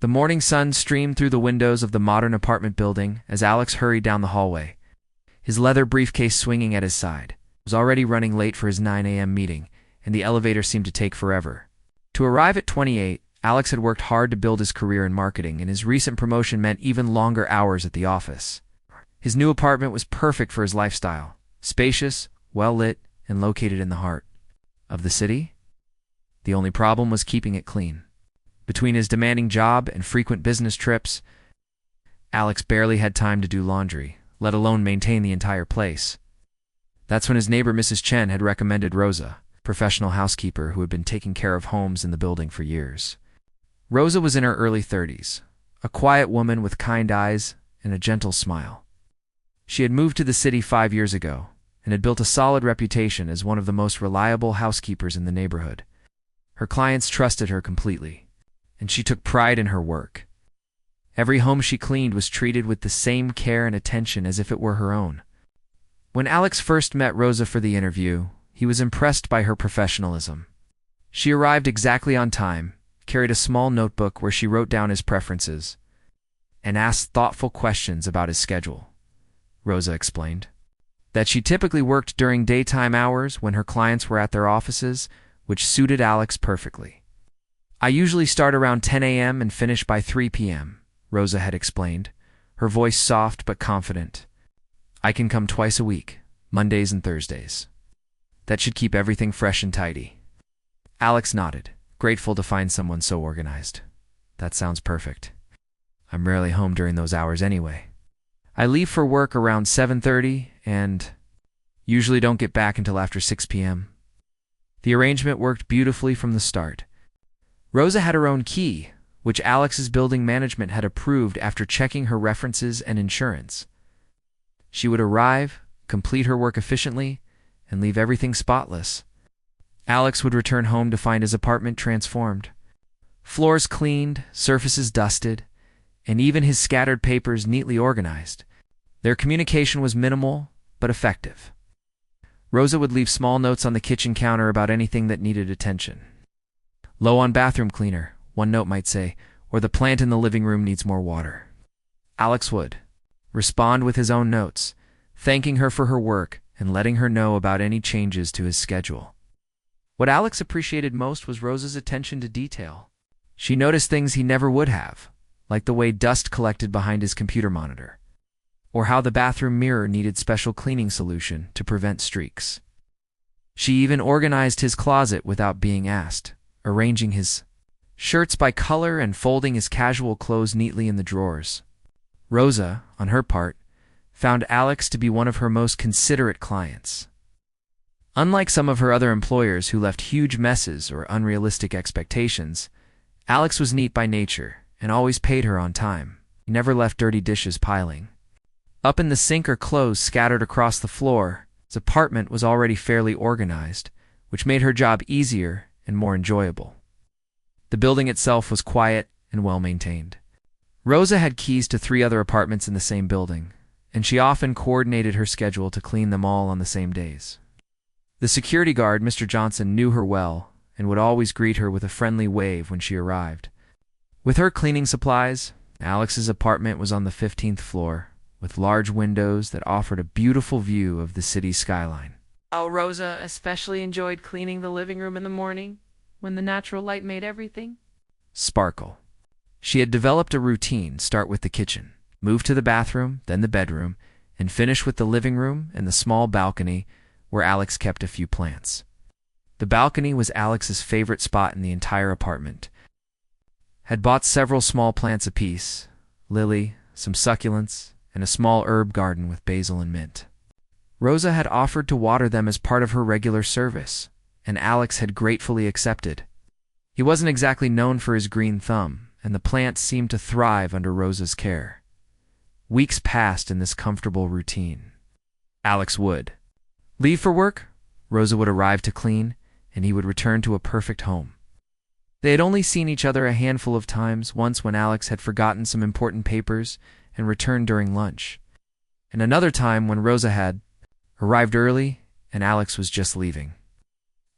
The morning sun streamed through the windows of the modern apartment building as Alex hurried down the hallway, his leather briefcase swinging at his side. He was already running late for his 9 a.m. meeting, and the elevator seemed to take forever. To arrive at 28, Alex had worked hard to build his career in marketing, and his recent promotion meant even longer hours at the office. His new apartment was perfect for his lifestyle, spacious, well-lit, and located in the heart of the city. The only problem was keeping it clean. Between his demanding job and frequent business trips, Alex barely had time to do laundry, let alone maintain the entire place. That's when his neighbor Mrs. Chen had recommended Rosa, a professional housekeeper who had been taking care of homes in the building for years. Rosa was in her early 30s, a quiet woman with kind eyes and a gentle smile. She had moved to the city 5 years ago and had built a solid reputation as one of the most reliable housekeepers in the neighborhood. Her clients trusted her completely, and she took pride in her work. Every home she cleaned was treated with the same care and attention as if it were her own. When Alex first met Rosa for the interview, he was impressed by her professionalism. She arrived exactly on time, carried a small notebook where she wrote down his preferences, and asked thoughtful questions about his schedule. Rosa explained that she typically worked during daytime hours when her clients were at their offices, which suited Alex perfectly. "I usually start around 10 a.m. and finish by 3 p.m., Rosa had explained, her voice soft but confident. "I can come twice a week, Mondays and Thursdays. That should keep everything fresh and tidy." Alex nodded, grateful to find someone so organized. "That sounds perfect. I'm rarely home during those hours anyway. I leave for work around 7:30 and usually don't get back until after 6 p.m. The arrangement worked beautifully from the start. Rosa had her own key, which Alex's building management had approved after checking her references and insurance. She would arrive, complete her work efficiently, and leave everything spotless. Alex would return home to find his apartment transformed. Floors cleaned, surfaces dusted, and even his scattered papers neatly organized. Their communication was minimal, but effective. Rosa would leave small notes on the kitchen counter about anything that needed attention. "Low on bathroom cleaner," one note might say, or "the plant in the living room needs more water." Alex would respond with his own notes, thanking her for her work and letting her know about any changes to his schedule. What Alex appreciated most was Rosa's attention to detail. She noticed things he never would have, like the way dust collected behind his computer monitor, or how the bathroom mirror needed special cleaning solution to prevent streaks. She even organized his closet without being asked, arranging his shirts by color and folding his casual clothes neatly in the drawers. Rosa, on her part, found Alex to be one of her most considerate clients. Unlike some of her other employers who left huge messes or unrealistic expectations, Alex was neat by nature and always paid her on time. He never left dirty dishes piling up in the sink or clothes scattered across the floor. His apartment was already fairly organized, which made her job easier and more enjoyable. The building itself was quiet and well-maintained. Rosa had keys to 3 other apartments in the same building, and she often coordinated her schedule to clean them all on the same days. The security guard, Mr. Johnson, knew her well and would always greet her with a friendly wave when she arrived. With her cleaning supplies, Alex's apartment was on the 15th floor, with large windows that offered a beautiful view of the city's skyline. Oh, Rosa especially enjoyed cleaning the living room in the morning, when the natural light made everything sparkle. She had developed a routine: start with the kitchen, move to the bathroom, then the bedroom, and finish with the living room and the small balcony where Alex kept a few plants. The balcony was Alex's favorite spot in the entire apartment. Had bought several small plants apiece, lily, some succulents, and a small herb garden with basil and mint. Rosa had offered to water them as part of her regular service, and Alex had gratefully accepted. He wasn't exactly known for his green thumb, and the plants seemed to thrive under Rosa's care. Weeks passed in this comfortable routine. Alex would leave for work, Rosa would arrive to clean, and he would return to a perfect home. They had only seen each other a handful of times, once when Alex had forgotten some important papers and returned during lunch, and another time when Rosa had arrived early and Alex was just leaving.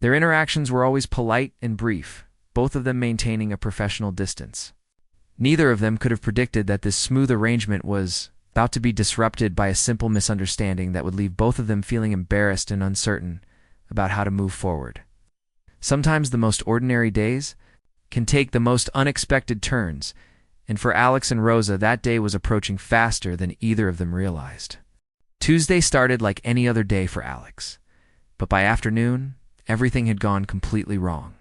Their interactions were always polite and brief, both of them maintaining a professional distance. Neither of them could have predicted that this smooth arrangement was about to be disrupted by a simple misunderstanding that would leave both of them feeling embarrassed and uncertain about how to move forward. Sometimes the most ordinary days can take the most unexpected turns, and for Alex and Rosa, that day was approaching faster than either of them realized. Tuesday started like any other day for Alex, but by afternoon, everything had gone completely wrong.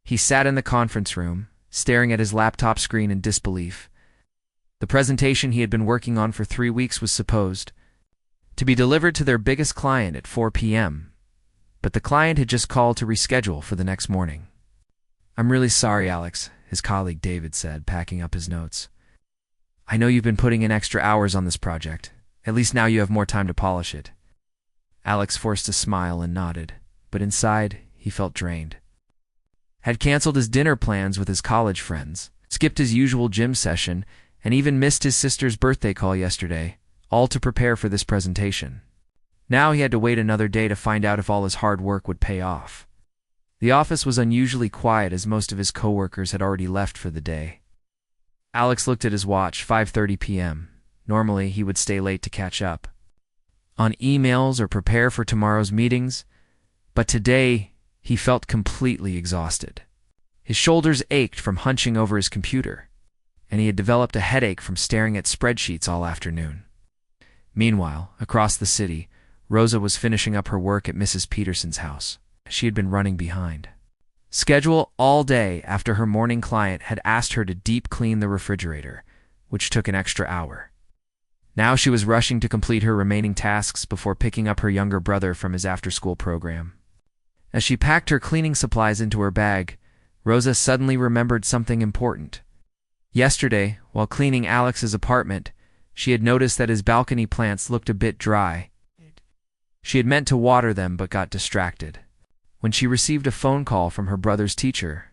He sat in the conference room, staring at his laptop screen in disbelief. The presentation he had been working on for 3 weeks was supposed to be delivered to their biggest client at 4 p.m., but the client had just called to reschedule for the next morning. "I'm really sorry, Alex," his colleague David said, packing up his notes. "I know you've been putting in extra hours on this project. At least now you have more time to polish it." Alex forced a smile and nodded, but inside he felt drained. Had canceled his dinner plans with his college friends, skipped his usual gym session, and even missed his sister's birthday call yesterday, all to prepare for this presentation. Now he had to wait another day to find out if all his hard work would pay off. The office was unusually quiet as most of his coworkers had already left for the day. Alex looked at his watch, 5:30 p.m. Normally, he would stay late to catch up on emails or prepare for tomorrow's meetings, but today he felt completely exhausted. His shoulders ached from hunching over his computer, and he had developed a headache from staring at spreadsheets all afternoon. Meanwhile, across the city, Rosa was finishing up her work at Mrs. Peterson's house. She had been running behind schedule all day after her morning client had asked her to deep clean the refrigerator, which took an extra hour. Now she was rushing to complete her remaining tasks before picking up her younger brother from his after-school program. As she packed her cleaning supplies into her bag, Rosa suddenly remembered something important. Yesterday, while cleaning Alex's apartment, she had noticed that his balcony plants looked a bit dry. She had meant to water them but got distracted when she received a phone call from her brother's teacher.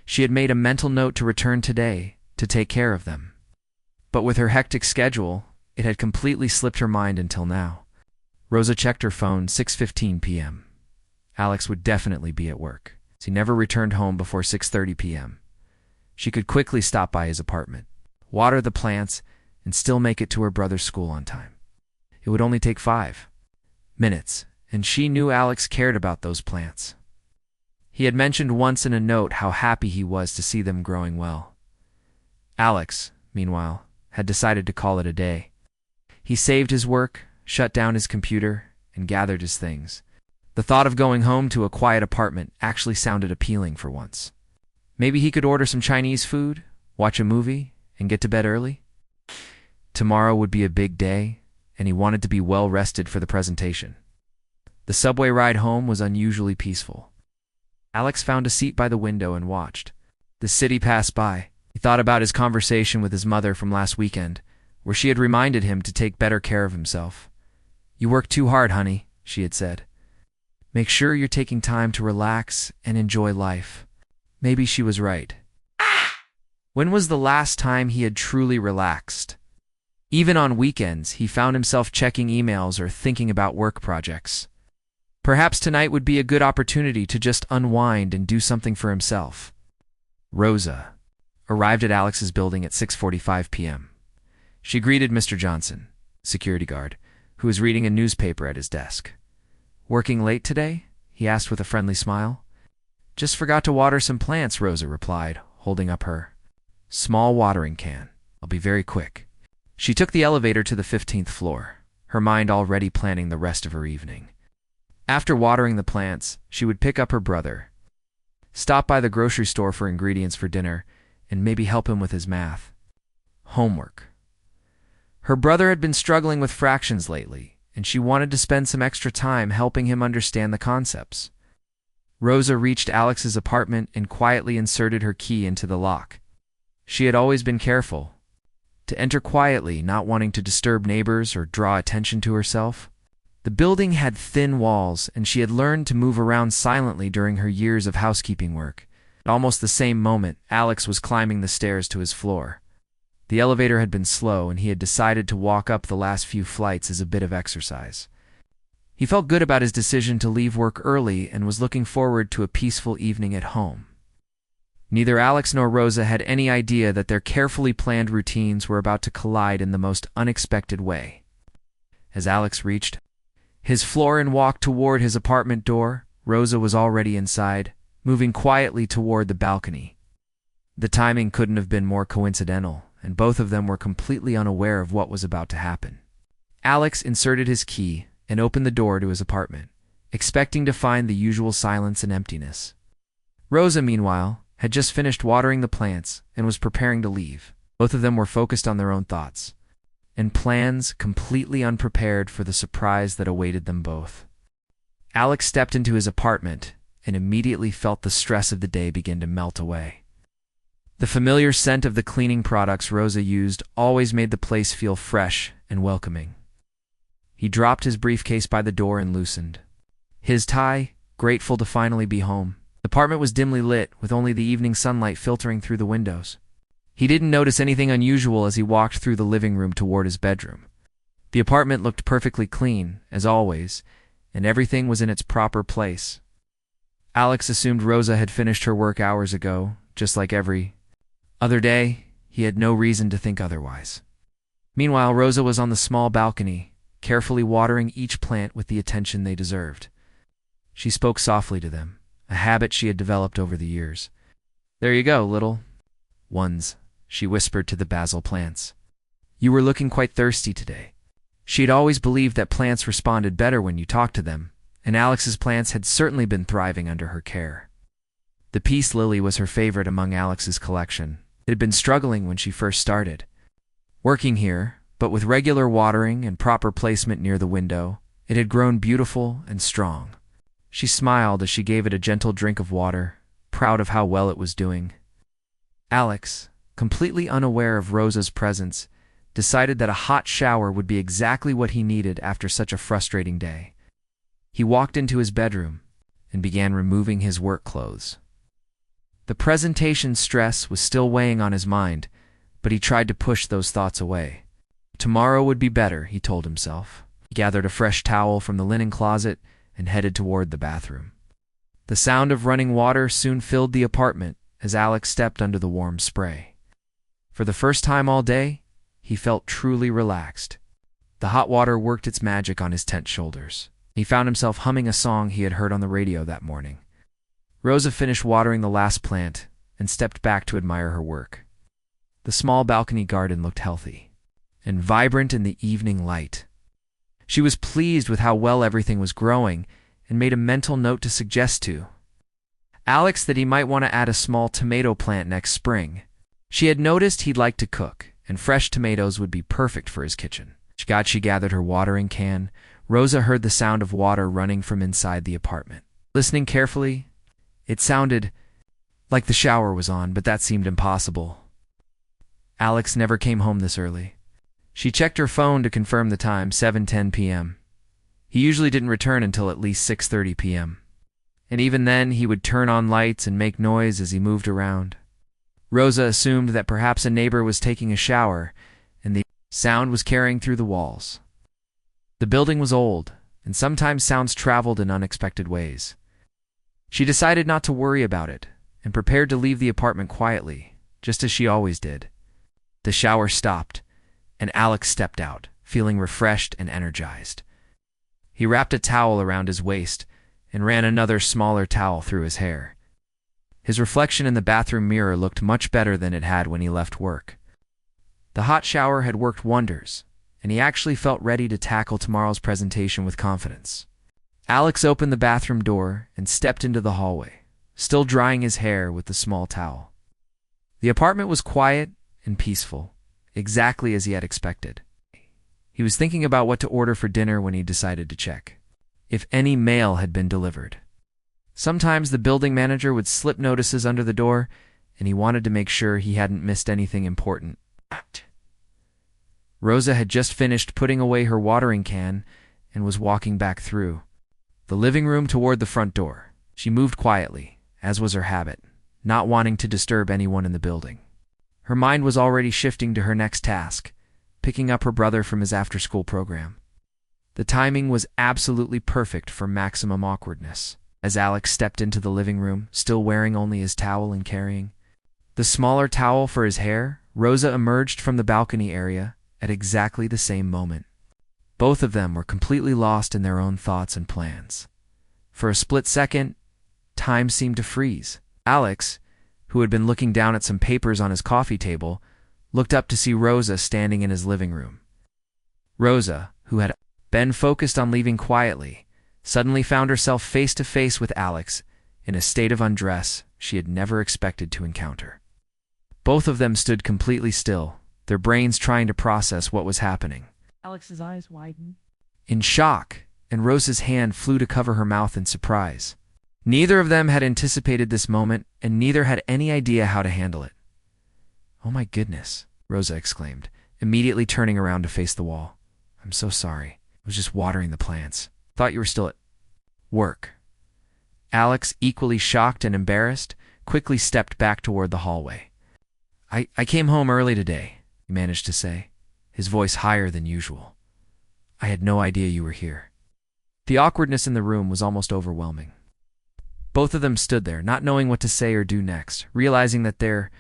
She had made a mental note to return today to take care of them. But with her hectic schedule, it had completely slipped her mind until now. Rosa checked her phone, 6:15 p.m. Alex would definitely be at work, as he never returned home before 6:30 p.m. She could quickly stop by his apartment, water the plants, and still make it to her brother's school on time. It would only take 5 minutes, and she knew Alex cared about those plants. He had mentioned once in a note how happy he was to see them growing well. Alex, meanwhile, had decided to call it a day. He saved his work, shut down his computer, and gathered his things. The thought of going home to a quiet apartment actually sounded appealing for once. Maybe he could order some Chinese food, watch a movie, and get to bed early. Tomorrow would be a big day, and he wanted to be well rested for the presentation. The subway ride home was unusually peaceful. Alex found a seat by the window and watched the city pass by. He thought about his conversation with his mother from last weekend, where she had reminded him to take better care of himself. "You work too hard, honey," she had said. "Make sure you're taking time to relax and enjoy life." Maybe she was right. When was the last time he had truly relaxed? Even on weekends, he found himself checking emails or thinking about work projects. Perhaps tonight would be a good opportunity to just unwind and do something for himself. Rosa arrived at Alex's building at 6:45 p.m. She greeted Mr. Johnson, security guard, who was reading a newspaper at his desk. "Working late today?" he asked with a friendly smile. "Just forgot to water some plants," Rosa replied, holding up her small watering can. "I'll be very quick." She took the elevator to the 15th floor, her mind already planning the rest of her evening. After watering the plants, she would pick up her brother, stop by the grocery store for ingredients for dinner, and maybe help him with his math homework. Her brother had been struggling with fractions lately, and she wanted to spend some extra time helping him understand the concepts. Rosa reached Alex's apartment and quietly inserted her key into the lock. She had always been careful to enter quietly, not wanting to disturb neighbors or draw attention to herself. The building had thin walls, and she had learned to move around silently during her years of housekeeping work. At almost the same moment, Alex was climbing the stairs to his floor. The elevator had been slow, and he had decided to walk up the last few flights as a bit of exercise. He felt good about his decision to leave work early and was looking forward to a peaceful evening at home. Neither Alex nor Rosa had any idea that their carefully planned routines were about to collide in the most unexpected way. As Alex reached his floor and walked toward his apartment door, Rosa was already inside, moving quietly toward the balcony. The timing couldn't have been more coincidental, and both of them were completely unaware of what was about to happen. Alex inserted his key and opened the door to his apartment, expecting to find the usual silence and emptiness. Rosa, meanwhile, had just finished watering the plants and was preparing to leave. Both of them were focused on their own thoughts and plans, completely unprepared for the surprise that awaited them both. Alex stepped into his apartment and immediately felt the stress of the day begin to melt away. The familiar scent of the cleaning products Rosa used always made the place feel fresh and welcoming. He dropped his briefcase by the door and loosened his tie, grateful to finally be home. The apartment was dimly lit, with only the evening sunlight filtering through the windows. He didn't notice anything unusual as he walked through the living room toward his bedroom. The apartment looked perfectly clean, as always, and everything was in its proper place. Alex assumed Rosa had finished her work hours ago, just like every other day. He had no reason to think otherwise. Meanwhile, Rosa was on the small balcony, carefully watering each plant with the attention they deserved. She spoke softly to them, a habit she had developed over the years. "There you go, little ones," she whispered to the basil plants. "You were looking quite thirsty today." She had always believed that plants responded better when you talked to them, and Alex's plants had certainly been thriving under her care. The peace lily was her favorite among Alex's collection. It had been struggling when she first started working here, but with regular watering and proper placement near the window, it had grown beautiful and strong. She smiled as she gave it a gentle drink of water, proud of how well it was doing. Alex, completely unaware of Rosa's presence, decided that a hot shower would be exactly what he needed after such a frustrating day. He walked into his bedroom and began removing his work clothes. The presentation stress was still weighing on his mind, but he tried to push those thoughts away. Tomorrow would be better, he told himself. He gathered a fresh towel from the linen closet and headed toward the bathroom. The sound of running water soon filled the apartment as Alex stepped under the warm spray. For the first time all day, he felt truly relaxed. The hot water worked its magic on his tense shoulders. He found himself humming a song he had heard on the radio that morning. Rosa finished watering the last plant and stepped back to admire her work. The small balcony garden looked healthy and vibrant in the evening light. She was pleased with how well everything was growing and made a mental note to suggest to Alex that he might want to add a small tomato plant next spring. She had noticed he'd like to cook, and fresh tomatoes would be perfect for his kitchen. She gathered her watering can. Rosa heard the sound of water running from inside the apartment. Listening carefully, it sounded like the shower was on, but that seemed impossible. Alex never came home this early. She checked her phone to confirm the time, 7:10 p.m. He usually didn't return until at least 6:30 p.m. And even then, he would turn on lights and make noise as he moved around. Rosa assumed that perhaps a neighbor was taking a shower, and the sound was carrying through the walls. The building was old, and sometimes sounds traveled in unexpected ways. She decided not to worry about it, and prepared to leave the apartment quietly, just as she always did. The shower stopped, and Alex stepped out, feeling refreshed and energized. He wrapped a towel around his waist and ran another smaller towel through his hair. His reflection in the bathroom mirror looked much better than it had when he left work. The hot shower had worked wonders, and he actually felt ready to tackle tomorrow's presentation with confidence. Alex opened the bathroom door and stepped into the hallway, still drying his hair with the small towel. The apartment was quiet and peaceful, exactly as he had expected. He was thinking about what to order for dinner when he decided to check if any mail had been delivered. Sometimes the building manager would slip notices under the door, and he wanted to make sure he hadn't missed anything important. Rosa had just finished putting away her watering can and was walking back through the living room toward the front door. She moved quietly, as was her habit, not wanting to disturb anyone in the building. Her mind was already shifting to her next task, picking up her brother from his after-school program. The timing was absolutely perfect for maximum awkwardness. As Alex stepped into the living room, still wearing only his towel and carrying the smaller towel for his hair, Rosa emerged from the balcony area at exactly the same moment. Both of them were completely lost in their own thoughts and plans. For a split second, time seemed to freeze. Alex, who had been looking down at some papers on his coffee table, looked up to see Rosa standing in his living room. Rosa, who had been focused on leaving quietly, suddenly found herself face to face with Alex in a state of undress she had never expected to encounter. Both of them stood completely still, their brains trying to process what was happening. Alex's eyes widened. In shock, and Rosa's hand flew to cover her mouth in surprise. Neither of them had anticipated this moment, and neither had any idea how to handle it. "Oh my goodness," Rosa exclaimed, immediately turning around to face the wall. "I'm so sorry. I was just watering the plants. Thought you were still at work." Alex, equally shocked and embarrassed, quickly stepped back toward the hallway. I came home early today," he managed to say, his voice higher than usual. "I had no idea you were here." The awkwardness in the room was almost overwhelming. Both of them stood there, not knowing what to say or do next, realizing that their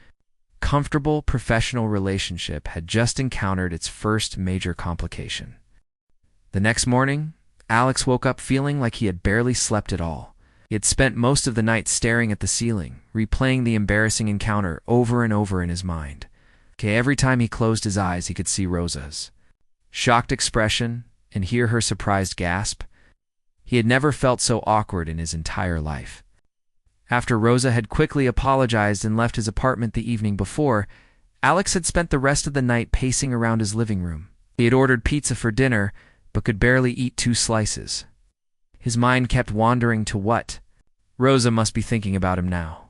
comfortable professional relationship had just encountered its first major complication. The next morning, Alex woke up feeling like he had barely slept at all. He had spent most of the night staring at the ceiling, replaying the embarrassing encounter over and over in his mind. Every time he closed his eyes, he could see Rosa's shocked expression and hear her surprised gasp. He had never felt so awkward in his entire life. After Rosa had quickly apologized and left his apartment the evening before, Alex had spent the rest of the night pacing around his living room. He had ordered pizza for dinner, but could barely eat 2 slices. His mind kept wandering to what Rosa must be thinking about him now.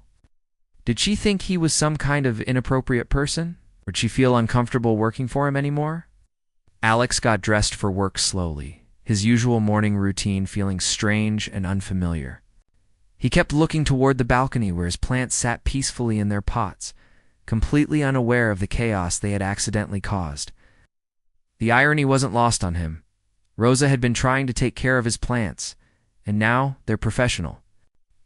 Did she think he was some kind of inappropriate person? Or did she feel uncomfortable working for him anymore? Alex got dressed for work slowly, his usual morning routine feeling strange and unfamiliar. He kept looking toward the balcony where his plants sat peacefully in their pots, completely unaware of the chaos they had accidentally caused. The irony wasn't lost on him. Rosa had been trying to take care of his plants, and now their professional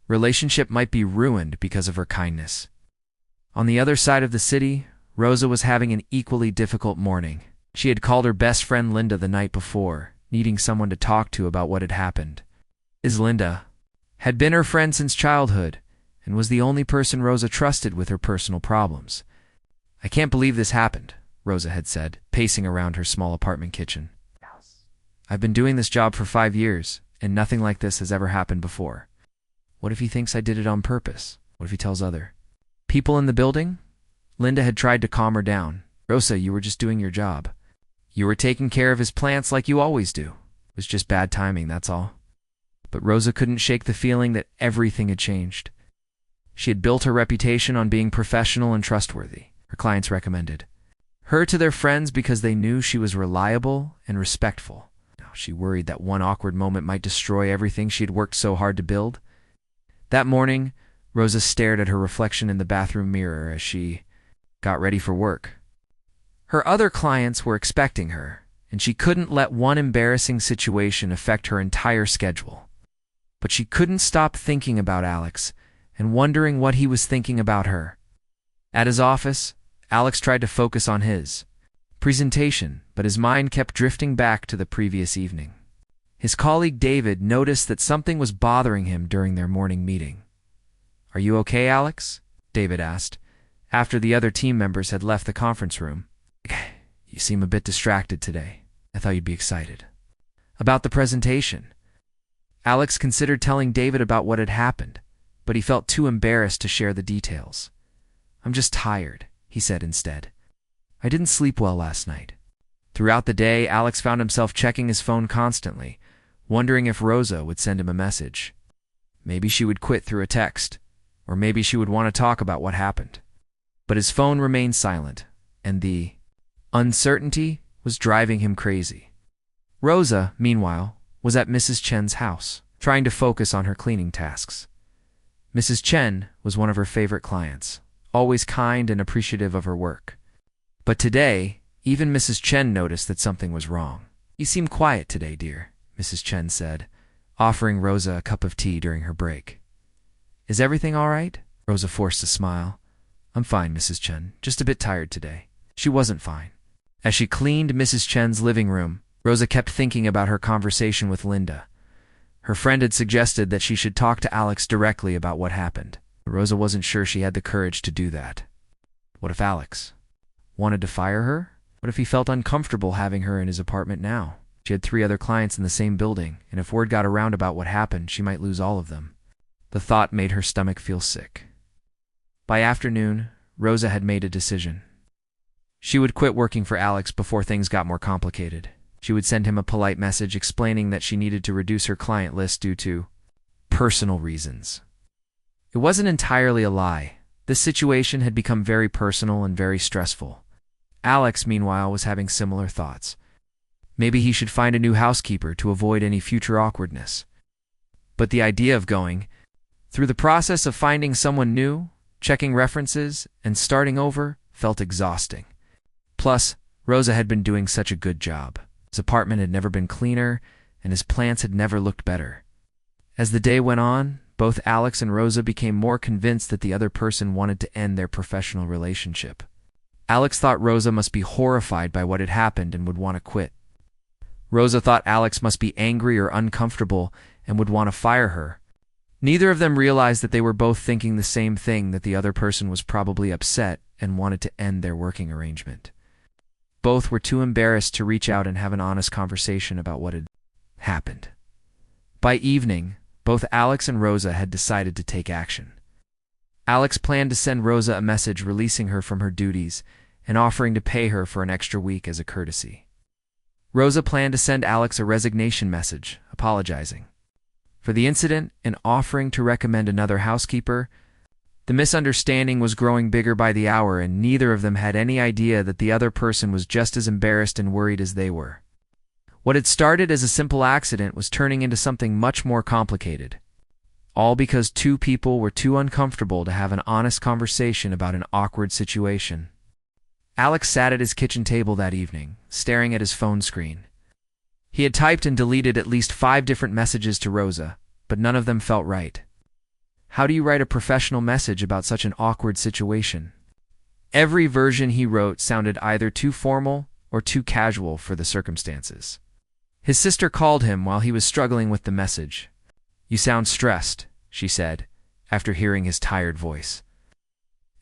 relationship might be ruined because of her kindness. On the other side of the city, Rosa was having an equally difficult morning. She had called her best friend Linda the night before, needing someone to talk to about what had happened. Linda had been her friend since childhood, and was the only person Rosa trusted with her personal problems. "I can't believe this happened," Rosa had said, pacing around her small apartment kitchen. "I've been doing this job for 5 years, and nothing like this has ever happened before. What if he thinks I did it on purpose? What if he tells other people in the building?" Linda had tried to calm her down. "Rosa, you were just doing your job. You were taking care of his plants like you always do. It was just bad timing, that's all." But Rosa couldn't shake the feeling that everything had changed. She had built her reputation on being professional and trustworthy. Her clients recommended her to their friends because they knew she was reliable and respectful. Now she worried that one awkward moment might destroy everything she had worked so hard to build. That morning, Rosa stared at her reflection in the bathroom mirror as she got ready for work. Her other clients were expecting her, and she couldn't let one embarrassing situation affect her entire schedule. But she couldn't stop thinking about Alex and wondering what he was thinking about her. At his office, Alex tried to focus on his presentation, but his mind kept drifting back to the previous evening. His colleague David noticed that something was bothering him during their morning meeting. "Are you okay, Alex?" David asked, after the other team members had left the conference room. "You seem a bit distracted today. I thought you'd be excited." About the presentation. Alex considered telling David about what had happened, but he felt too embarrassed to share the details. "I'm just tired," he said instead. "I didn't sleep well last night." Throughout the day, Alex found himself checking his phone constantly, wondering if Rosa would send him a message. Maybe she would quit through a text, or maybe she would want to talk about what happened. But his phone remained silent, and the uncertainty was driving him crazy. Rosa, meanwhile, was at Mrs. Chen's house, trying to focus on her cleaning tasks. Mrs. Chen was one of her favorite clients, always kind and appreciative of her work. But today, even Mrs. Chen noticed that something was wrong. "You seem quiet today, dear," Mrs. Chen said, offering Rosa a cup of tea during her break. "Is everything all right?" Rosa forced a smile. "I'm fine, Mrs. Chen. Just a bit tired today." She wasn't fine. As she cleaned Mrs. Chen's living room, Rosa kept thinking about her conversation with Linda. Her friend had suggested that she should talk to Alex directly about what happened. Rosa wasn't sure she had the courage to do that. What if Alex wanted to fire her? What if he felt uncomfortable having her in his apartment now? She had 3 other clients in the same building, and if word got around about what happened, she might lose all of them. The thought made her stomach feel sick. By afternoon, Rosa had made a decision. She would quit working for Alex before things got more complicated. She would send him a polite message explaining that she needed to reduce her client list due to personal reasons. It wasn't entirely a lie. This situation had become very personal and very stressful. Alex, meanwhile, was having similar thoughts. Maybe he should find a new housekeeper to avoid any future awkwardness. But the idea of going through the process of finding someone new, checking references, and starting over felt exhausting. Plus, Rosa had been doing such a good job. His apartment had never been cleaner, and his plants had never looked better. As the day went on, both Alex and Rosa became more convinced that the other person wanted to end their professional relationship. Alex thought Rosa must be horrified by what had happened and would want to quit. Rosa thought Alex must be angry or uncomfortable and would want to fire her. Neither of them realized that they were both thinking the same thing, that the other person was probably upset and wanted to end their working arrangement. Both were too embarrassed to reach out and have an honest conversation about what had happened. By evening, both Alex and Rosa had decided to take action. Alex planned to send Rosa a message releasing her from her duties and offering to pay her for an extra week as a courtesy. Rosa planned to send Alex a resignation message, apologizing for the incident and offering to recommend another housekeeper. The misunderstanding was growing bigger by the hour, and neither of them had any idea that the other person was just as embarrassed and worried as they were. What had started as a simple accident was turning into something much more complicated. All because 2 people were too uncomfortable to have an honest conversation about an awkward situation. Alex sat at his kitchen table that evening, staring at his phone screen. He had typed and deleted at least 5 different messages to Rosa, but none of them felt right. How do you write a professional message about such an awkward situation? Every version he wrote sounded either too formal or too casual for the circumstances. His sister called him while he was struggling with the message. "You sound stressed," she said, after hearing his tired voice.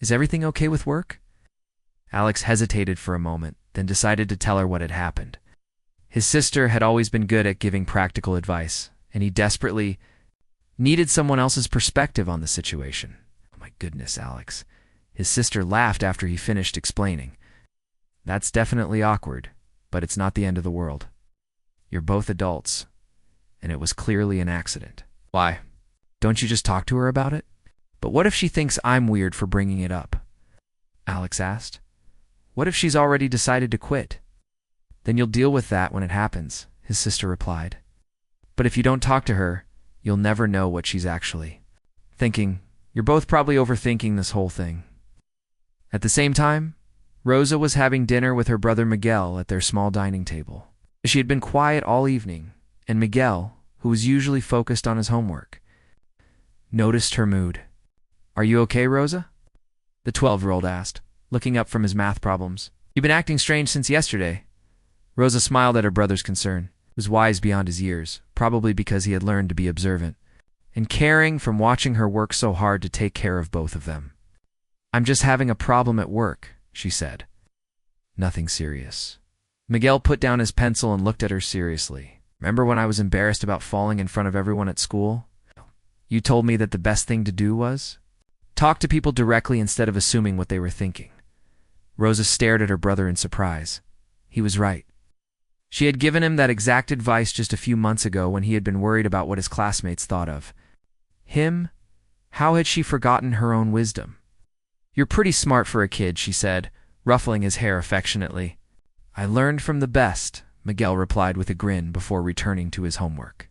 "Is everything okay with work?" Alex hesitated for a moment, then decided to tell her what had happened. His sister had always been good at giving practical advice, and he desperately needed someone else's perspective on the situation. "Oh my goodness, Alex." His sister laughed after he finished explaining. "That's definitely awkward, but it's not the end of the world. You're both adults, and it was clearly an accident." "Why? Don't you just talk to her about it?" "But what if she thinks I'm weird for bringing it up?" Alex asked. "What if she's already decided to quit?" "Then you'll deal with that when it happens," his sister replied. "But if you don't talk to her, you'll never know what she's actually thinking. You're both probably overthinking this whole thing." At the same time, Rosa was having dinner with her brother Miguel at their small dining table. She had been quiet all evening, and Miguel, who was usually focused on his homework, noticed her mood. "Are you okay, Rosa?" the 12-year-old asked, looking up from his math problems. "You've been acting strange since yesterday." Rosa smiled at her brother's concern. He was wise beyond his years, probably because he had learned to be observant and caring from watching her work so hard to take care of both of them. "I'm just having a problem at work," she said. "Nothing serious." Miguel put down his pencil and looked at her seriously. "Remember when I was embarrassed about falling in front of everyone at school? You told me that the best thing to do was talk to people directly instead of assuming what they were thinking." Rosa stared at her brother in surprise. He was right. She had given him that exact advice just a few months ago when he had been worried about what his classmates thought of him. How had she forgotten her own wisdom? "You're pretty smart for a kid," she said, ruffling his hair affectionately. "I learned from the best," Miguel replied with a grin before returning to his homework.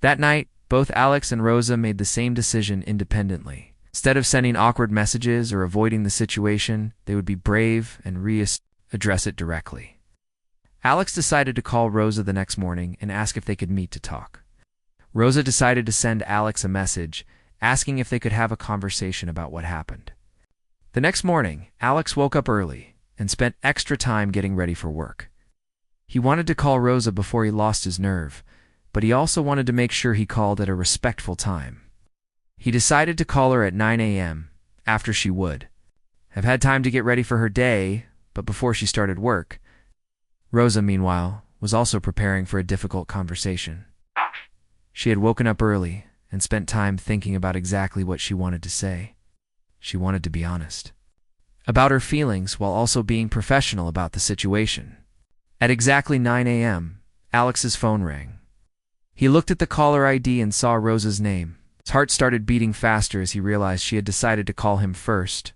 That night, both Alex and Rosa made the same decision independently. Instead of sending awkward messages or avoiding the situation, they would be brave and address it directly. Alex decided to call Rosa the next morning and ask if they could meet to talk. Rosa decided to send Alex a message, asking if they could have a conversation about what happened. The next morning, Alex woke up early and spent extra time getting ready for work. He wanted to call Rosa before he lost his nerve, but he also wanted to make sure he called at a respectful time. He decided to call her at 9 a.m. after she would have had time to get ready for her day, but before she started work. Rosa, meanwhile, was also preparing for a difficult conversation. She had woken up early and spent time thinking about exactly what she wanted to say. She wanted to be honest about her feelings while also being professional about the situation. At exactly 9 a.m., Alex's phone rang. He looked at the caller ID and saw Rosa's name. His heart started beating faster as he realized she had decided to call him first.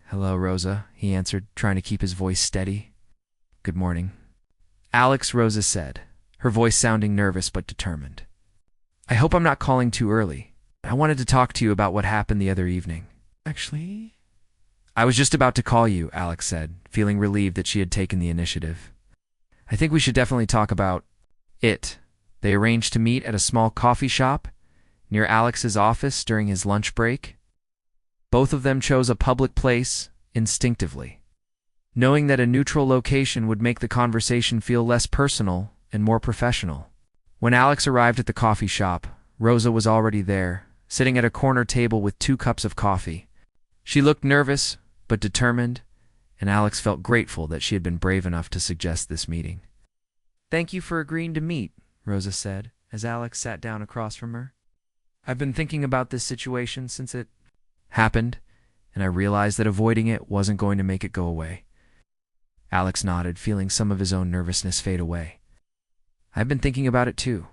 "Hello, Rosa," he answered, trying to keep his voice steady. "Good morning." "Alex," Rosa said, her voice sounding nervous but determined. "I hope I'm not calling too early. I wanted to talk to you about what happened the other evening." Actually, "I was just about to call you," Alex said, feeling relieved that she had taken the initiative. "I think we should definitely talk about it." They arranged to meet at a small coffee shop near Alex's office during his lunch break. Both of them chose a public place instinctively, knowing that a neutral location would make the conversation feel less personal and more professional. When Alex arrived at the coffee shop, Rosa was already there, sitting at a corner table with 2 cups of coffee. She looked nervous but determined, and Alex felt grateful that she had been brave enough to suggest this meeting. "Thank you for agreeing to meet," Rosa said, as Alex sat down across from her. "I've been thinking about this situation since it happened, and I realized that avoiding it wasn't going to make it go away." Alex nodded, feeling some of his own nervousness fade away. "I've been thinking about it too.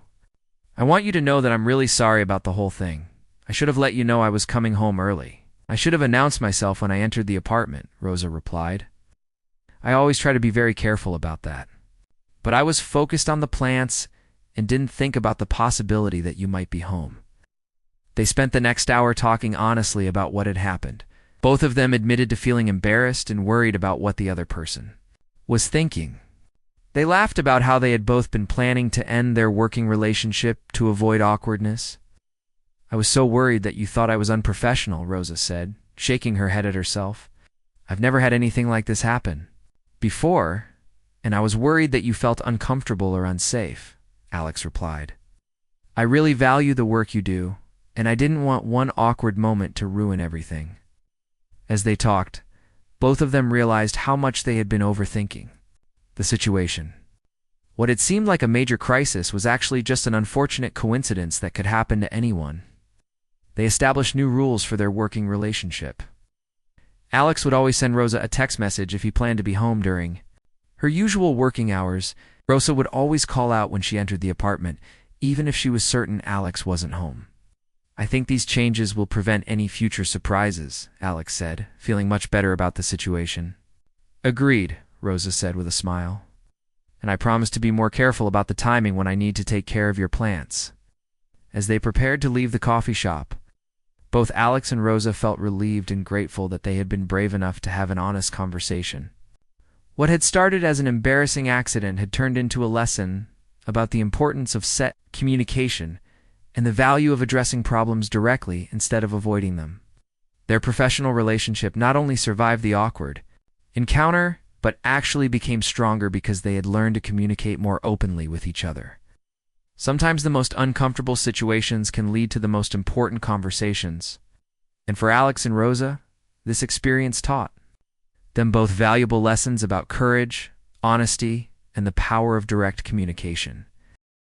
I want you to know that I'm really sorry about the whole thing. I should have let you know I was coming home early. I should have announced myself when I entered the apartment," Rosa replied. "I always try to be very careful about that. But I was focused on the plants and didn't think about the possibility that you might be home." They spent the next hour talking honestly about what had happened. Both of them admitted to feeling embarrassed and worried about what the other person was thinking. They laughed about how they had both been planning to end their working relationship to avoid awkwardness. "I was so worried that you thought I was unprofessional," Rosa said, shaking her head at herself. "I've never had anything like this happen before, and I was worried that you felt uncomfortable or unsafe," Alex replied. "I really value the work you do, and I didn't want one awkward moment to ruin everything." As they talked, both of them realized how much they had been overthinking the situation. What had seemed like a major crisis was actually just an unfortunate coincidence that could happen to anyone. They established new rules for their working relationship. Alex would always send Rosa a text message if he planned to be home during her usual working hours. Rosa would always call out when she entered the apartment, even if she was certain Alex wasn't home. "I think these changes will prevent any future surprises," Alex said, feeling much better about the situation. "Agreed," Rosa said with a smile. "And I promise to be more careful about the timing when I need to take care of your plants." As they prepared to leave the coffee shop, both Alex and Rosa felt relieved and grateful that they had been brave enough to have an honest conversation. What had started as an embarrassing accident had turned into a lesson about the importance of set communication and the value of addressing problems directly instead of avoiding them. Their professional relationship not only survived the awkward encounter, but actually became stronger because they had learned to communicate more openly with each other. Sometimes the most uncomfortable situations can lead to the most important conversations, and for Alex and Rosa, this experience taught them both valuable lessons about courage, honesty, and the power of direct communication.